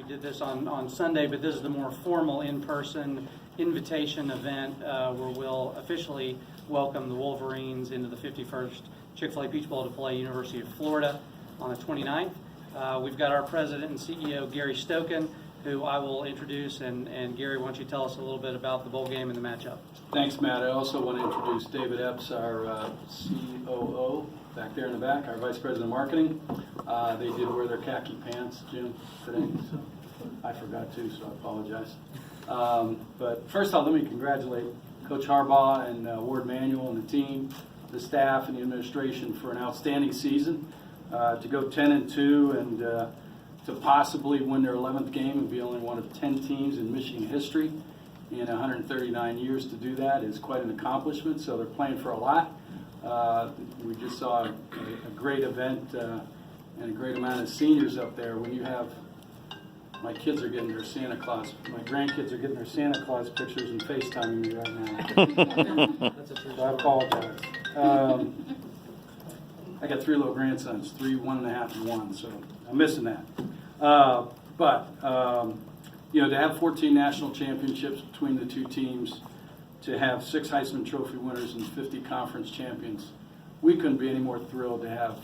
did this on Sunday, but this is the more formal in-person invitation event where we'll officially welcome the Wolverines into the 51st Chick-fil-A Peach Bowl to play University of Florida on the 29th. We've got our president and CEO, Gary Stokan, who I will introduce. And Gary, why don't you tell us a little bit about the bowl game and the matchup? Thanks, Matt. I also want to introduce David Epps, our COO, back there in the back, our Vice President of Marketing. They did wear their khaki pants, Jim, today, so I forgot to, so I apologize. But first off, let me congratulate Coach Harbaugh and Ward Manuel and the team, the staff and the administration for an outstanding season. To go 10-2 and to possibly win their 11th game and be only one of 10 teams in Michigan history in 139 years to do that is quite an accomplishment. So they're playing for a lot. We just saw a great event and a great amount of seniors up there. When you have, my kids are getting their Santa Claus, my grandkids are getting their Santa Claus pictures and FaceTiming me right now. So I apologize. I got 3 little grandsons, 3, 1.5, and 1, so I'm missing that. You know, to have 14 national championships between the two teams, to have 6 Heisman Trophy winners and 50 conference champions, we couldn't be any more thrilled to have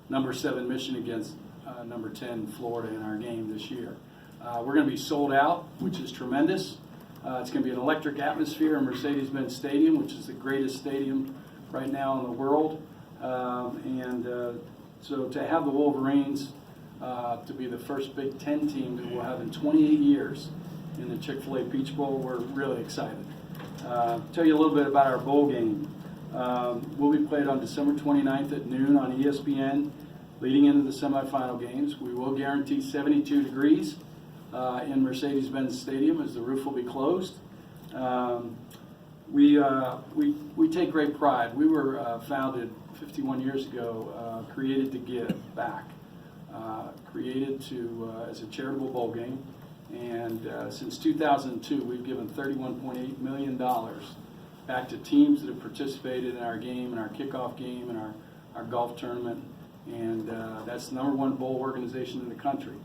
number 7 Michigan against number 10 Florida in our game this year. We're going to be sold out, which is tremendous. It's going to be an electric atmosphere in Mercedes-Benz Stadium, which is the greatest stadium right now in the world. So to have the Wolverines to be the first Big Ten team that we'll have in 28 years in the Chick-fil-A Peach Bowl, we're really excited. Tell you a little bit about our bowl game. We'll be played on December 29th at noon on ESPN, leading into the semifinal games. We will guarantee 72 degrees in Mercedes-Benz Stadium as the roof will be closed. We take great pride. We were founded 51 years ago, created to give back, created to as a charitable bowl game, and since 2002 we've given $31.8 million back to teams that have participated in our game and our kickoff game and our golf tournament, and that's the #1 bowl organization in the country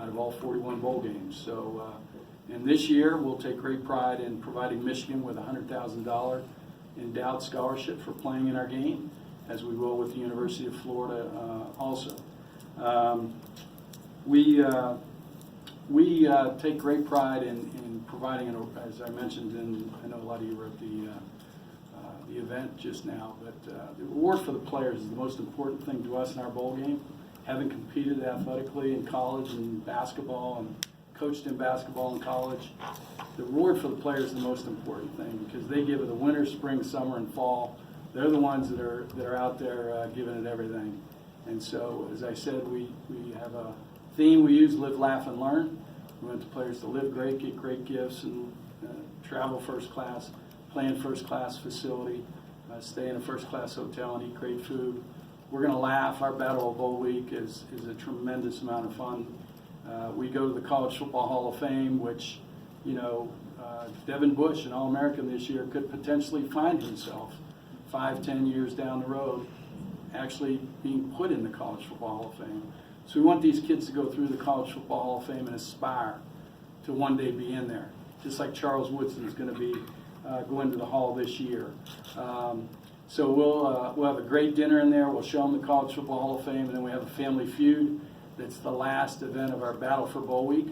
out of all 41 bowl games. So. And this year, we'll take great pride in providing Michigan with a $100,000 endowed scholarship for playing in our game, as we will with the University of Florida also. We take great pride in providing, as I mentioned, and I know a lot of you were at the event just now, but the reward for the players is the most important thing to us in our bowl game. Having competed athletically in college and basketball and coached in basketball in college, the reward for the players is the most important thing because they give it the winter, spring, summer, and fall. They're the ones that are out there giving it everything. And so, as I said, we have a theme we use: live, laugh, and learn. We want the players to live great, get great gifts, and travel first class, play in first class facility, stay in a first class hotel, and eat great food. We're going to laugh. Our Battle of Bowl Week is a tremendous amount of fun. We go to the College Football Hall of Fame, which, you know, Devin Bush, an All-American this year, could potentially find himself 5-10 years down the road actually being put in the College Football Hall of Fame. So we want these kids to go through the College Football Hall of Fame and aspire to one day be in there, just like Charles Woodson is going to be going to the Hall this year. So we'll have a great dinner in there. We'll show them the College Football Hall of Fame, and then we have a family feud. That's the last event of our Battle for Bowl Week,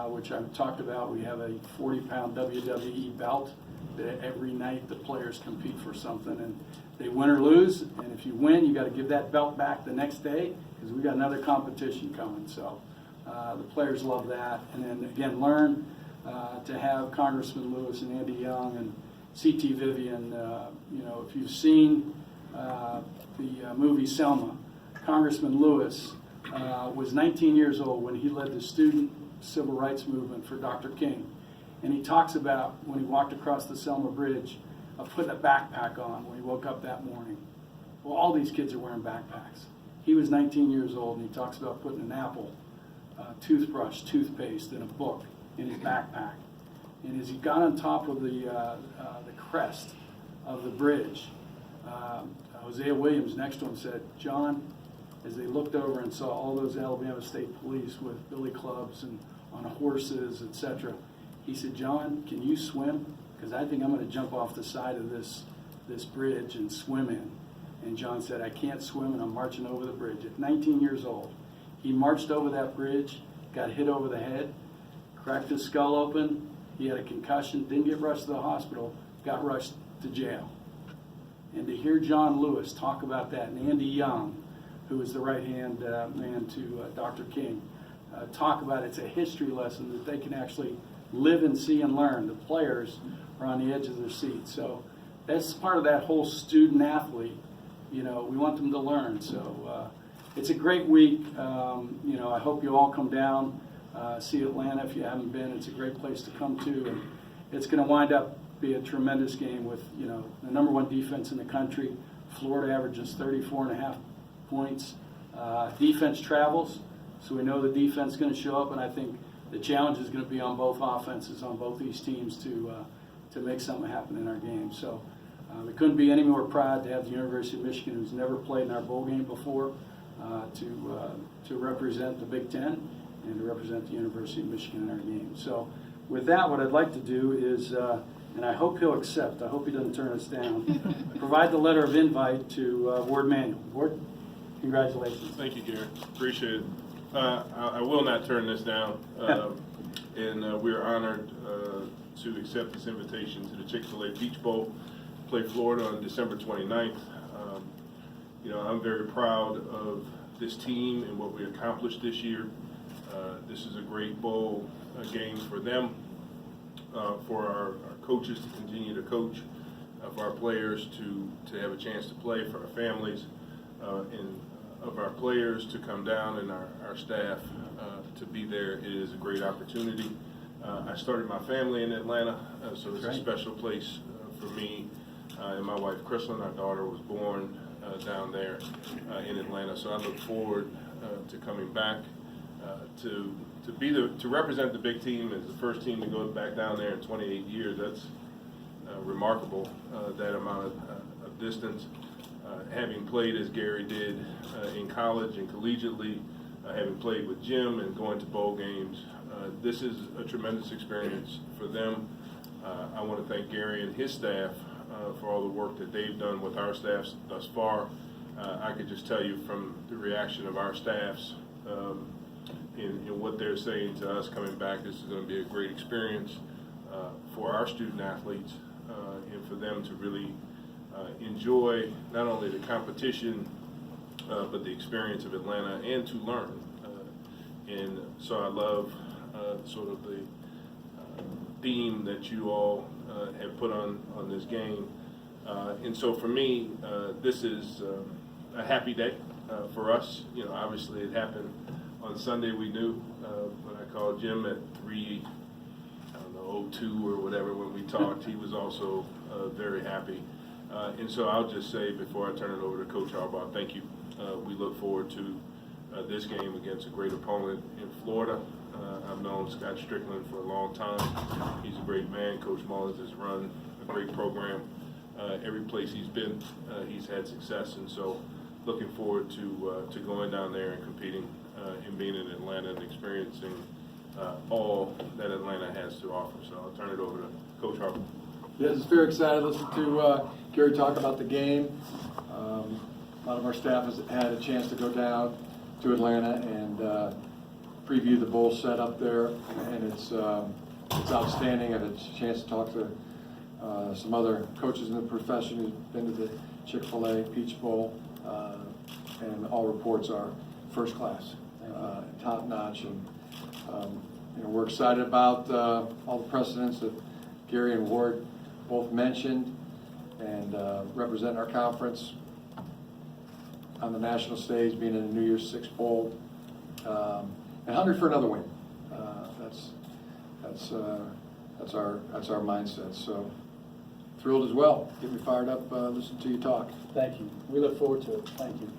which I've talked about. We have a 40-pound WWE belt that every night the players compete for something, and they win or lose. And if you win, you got to give that belt back the next day because we got another competition coming. So the players love that. And then again, learn to have Congressman Lewis and Andy Young and C.T. Vivian. You know, if you've seen the movie Selma, Congressman Lewis was 19 years old when he led the student civil rights movement for Dr. King. And he talks about when he walked across the Selma Bridge of putting a backpack on when he woke up that morning. Well, all these kids are wearing backpacks. He was 19 years old, and he talks about putting an apple, toothbrush, toothpaste, and a book in his backpack. And as he got on top of the crest of the bridge, Hosea Williams next to him said, "John, as they looked over and saw all those Alabama State police with billy clubs and on horses, etc. He said, "John, can you swim? Because I think I'm going to jump off the side of this bridge and swim in." And John said, "I can't swim, and I'm marching over the bridge." At 19 years old, he marched over that bridge, got hit over the head, cracked his skull open. He had a concussion, didn't get rushed to the hospital, got rushed to jail. And to hear John Lewis talk about that, and Andy Young, who is the right-hand man to Dr. King, talk about it's a history lesson that they can actually live and see and learn. The players are on the edge of their seat. So that's part of that whole student athlete. We want them to learn. So it's a great week. I hope you all come down, see Atlanta if you haven't been. It's a great place to come to, and it's going to wind up be a tremendous game with the #1 defense in the country. Florida averages 34.5 points. Defense travels, so we know the defense is going to show up, and I think the challenge is going to be on both offenses, on both these teams to make something happen in our game. So we couldn't be any more proud to have the University of Michigan, who's never played in our bowl game before, to represent the Big Ten and to represent the University of Michigan in our game. So with that, what I'd like to do is, and I hope he'll accept, I hope he doesn't turn us down, provide the letter of invite to Ward Manuel. Ward, congratulations. Thank you, Gary. Appreciate it. I will not turn this down, and we're honored to accept this invitation to the Chick-fil-A Peach Bowl, play Florida on December 29th. I'm very proud of this team and what we accomplished this year. This is a great bowl game for them, for our coaches to continue to coach, for our players to have a chance to play, for our families, and of our players to come down and our staff to be there. It is a great opportunity. I started my family in Atlanta, so it's a special place for me and my wife, Chrislyn. Our daughter was born down there in Atlanta, so I look forward to coming back to represent the big team as the first team to go back down there in 28 years. That's remarkable, that amount of distance. Having played as Gary did in college and collegiately, having played with Jim and going to bowl games, this is a tremendous experience for them. I want to thank Gary and his staff for all the work that they've done with our staffs thus far. I could just tell you from the reaction of our staffs in what they're saying to us coming back, this is going to be a great experience for our student athletes and for them to really enjoy not only the competition but the experience of Atlanta and to learn. And so I love sort of the theme that you all have put on this game. And so for me, this is a happy day for us. Obviously it happened on Sunday. We knew when I called Jim at 3:02 or whatever when we talked, he was also very happy. And so I'll just say before I turn it over to Coach Harbaugh, thank you. We look forward to this game against a great opponent in Florida. I've known Scott Strickland for a long time. He's a great man. Coach Mullins has run a great program. Every place he's been, he's had success, and so looking forward to going down there and competing and being in Atlanta and experiencing all that Atlanta has to offer. So I'll turn it over to Coach Harbaugh. Yes, it's very excited to listen to Gary talk about the game. A lot of our staff has had a chance to go down to Atlanta and preview the bowl set up there, and it's outstanding. I've had a chance to talk to some other coaches in the profession who've been to the Chick-fil-A Peach Bowl, and all reports are first class, top notch, and we're excited about all the precedents that Gary and Ward both mentioned, and represent our conference on the national stage, being in the New Year's Six Bowl, and hungry for another win. That's our mindset. So thrilled as well. Get me fired up. Listen to you talk. Thank you. We look forward to it. Thank you.